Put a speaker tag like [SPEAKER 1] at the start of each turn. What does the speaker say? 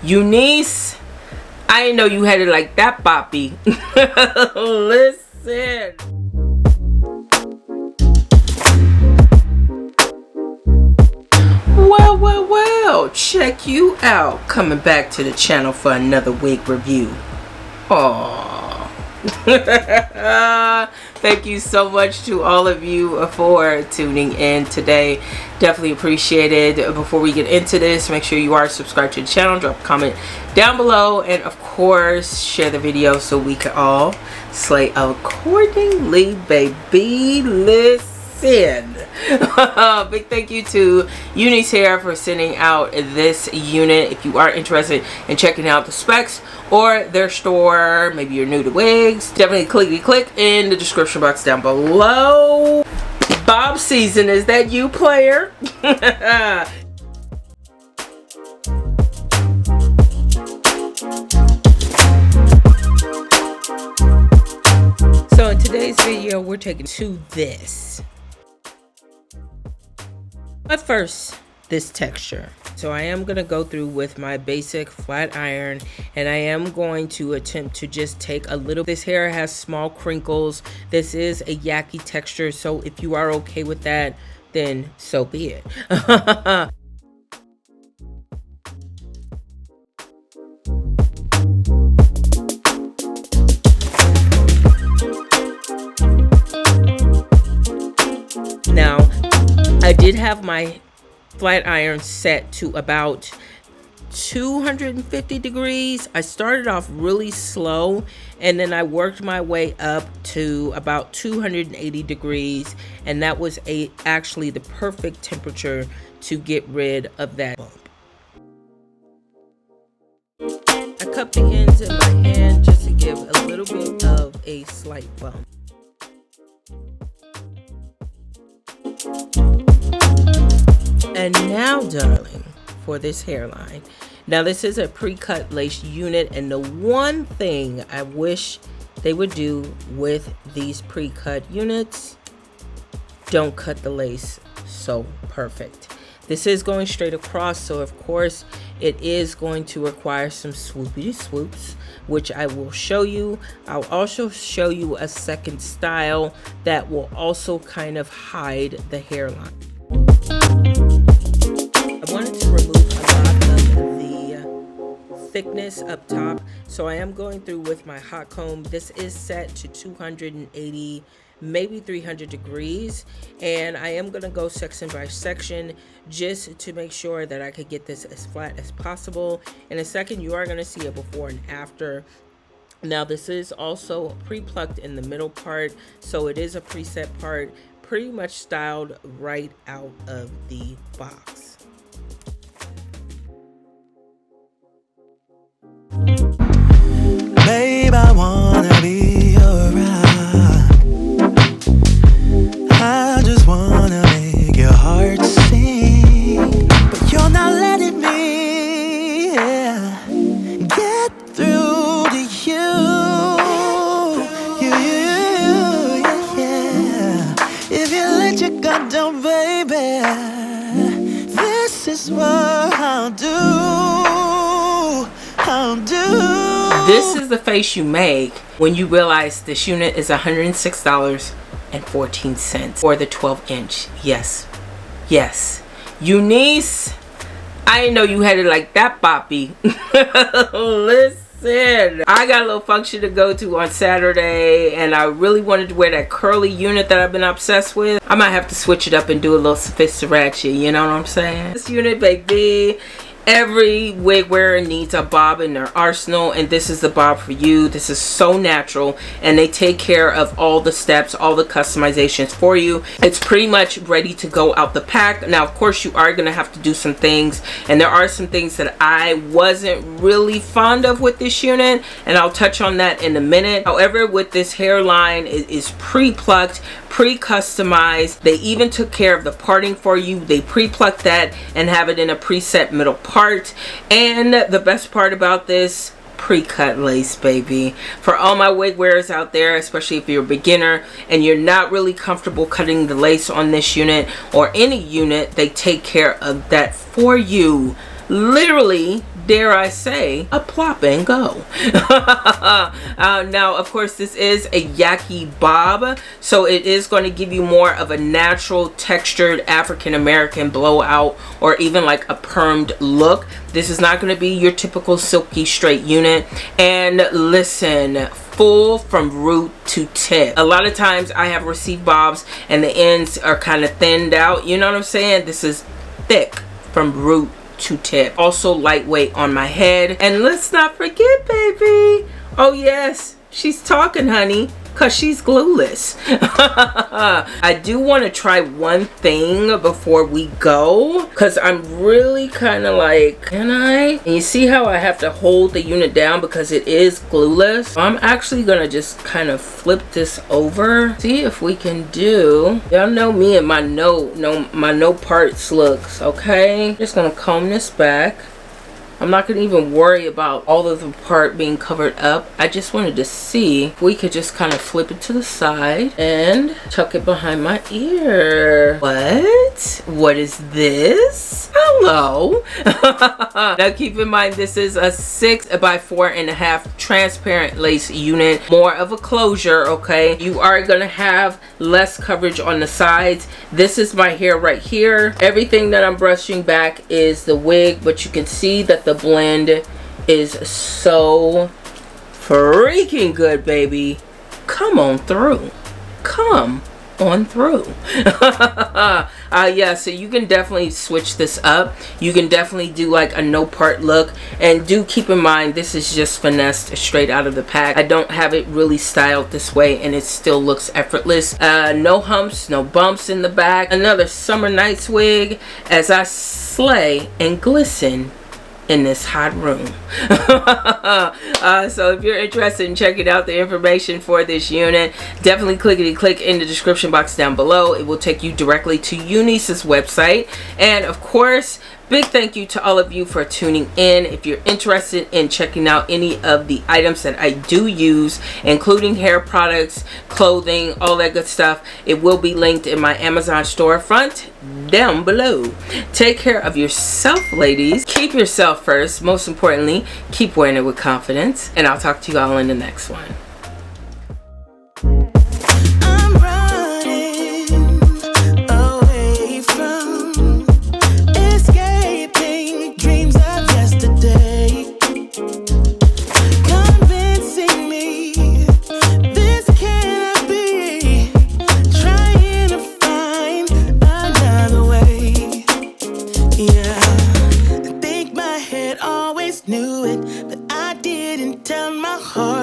[SPEAKER 1] Unice, I didn't know you had it like that, Boppy. Listen. Well, check you out. Coming back to the channel for another wig review. Aww. Thank you so much to all of you for tuning in today. Definitely appreciate it. Before we get into this, make sure you are subscribed to the channel, drop a comment down below, and of course share the video so we can all slay accordingly, baby. Listen. Big thank you to Unice Hair for sending out this unit. If you are interested in checking out the specs or their store, maybe you're new to wigs, definitely click in the description box down below. Bob season, is that you, player? So in today's video, we're taking to this. But first, this texture. So I am going to go through with my basic flat iron, and I am going to attempt to just take a little. This hair has small crinkles. This is a yucky texture, so if you are okay with that, then so be it. Now, I did have my flat iron set to about 250 degrees. I started off really slow, and then I worked my way up to about 280 degrees, and that was actually the perfect temperature to get rid of that bump. I cupped the ends in my hand just to give a little bit of a slight bump. And now, darling, for this hairline. Now, this is a pre-cut lace unit, and the one thing I wish they would do with these pre-cut units, don't cut the lace so perfect. This is going straight across, so of course it is going to require some swoopy swoops, which I will show you. I'll also show you a second style that will also kind of hide the hairline. I wanted to remove a lot of the thickness up top, so I am going through with my hot comb. This is set to 280, maybe 300 degrees, and I am going to go section by section just to make sure that I could get this as flat as possible. In a second, you are going to see a before and after. Now, this is also pre-plucked in the middle part, so it is a preset part, pretty much styled right out of the box.
[SPEAKER 2] Babe, I wanna be your rock. I just wanna make your heart sing, but you're not letting me get through to you. If you let your guard down, baby, this is what I'll do.
[SPEAKER 1] This is the face you make when you realize this unit is $106.14 for the 12-inch. Yes. Unice, I didn't know you had it like that, Boppy. Listen, I got a little function to go to on Saturday, and I really wanted to wear that curly unit that I've been obsessed with. I might have to switch it up and do a little sophisticated, you know what I'm saying? This unit, baby. Every wig wearer needs a bob in their arsenal, and this is the bob for you. This is so natural, and they take care of all the steps, all the customizations for you. It's pretty much ready to go out the pack. Now, of course, you are going to have to do some things, and there are some things that I wasn't really fond of with this unit, and I'll touch on that in a minute. However, with this hairline, it is pre-plucked, pre-customized. They even took care of the parting for you. They pre-plucked that and have it in a preset middle part. And the best part about this, pre-cut lace, baby. For all my wig wearers out there, especially if you're a beginner and you're not really comfortable cutting the lace on this unit or any unit, they take care of that for you. Literally dare I say, a plop and go. Now, of course, this is a yaki bob, so it is going to give you more of a natural, textured African-American blowout, or even like a permed look. This is not going to be your typical silky straight unit. And listen, full from root to tip. A lot of times I have received bobs and the ends are kind of thinned out, you know what I'm saying? This is thick from root to tip. Also lightweight on my head. And let's not forget, baby, oh yes, she's talking, honey, because she's glueless. I do want to try one thing before we go, because I'm really kind of like, can I? And you see how I have to hold the unit down because it is glueless. So I'm actually going to just kind of flip this over. See if we can do, y'all know me and my no parts looks, okay? Just going to comb this back. I'm not going to even worry about all of the part being covered up. I just wanted to see if we could just kind of flip it to the side and tuck it behind my ear. What? What is this? Hello. Now keep in mind, this is a 6 by 4.5 transparent lace unit. More of a closure, okay? You are going to have less coverage on the sides. This is my hair right here. Everything that I'm brushing back is the wig, but you can see that the blend is so freaking good, baby. Come on through. Come on through. Yeah, so you can definitely switch this up. You can definitely do like a no part look, and do keep in mind this is just finessed straight out of the pack. I don't have it really styled this way and it still looks effortless. No humps, no bumps in the back. Another summer nights wig as I slay and glisten in this hot room. So if you're interested in checking out the information for this unit, definitely click in the description box down below. It will take you directly to Unice's website. And of course, big thank you to all of you for tuning in. If you're interested in checking out any of the items that I do use, including hair products, clothing, all that good stuff, it will be linked in my Amazon storefront down below. Take care of yourself, ladies. Keep yourself first. Most importantly, keep wearing it with confidence. And I'll talk to you all in the next one.
[SPEAKER 2] Knew it, but I didn't tell my heart.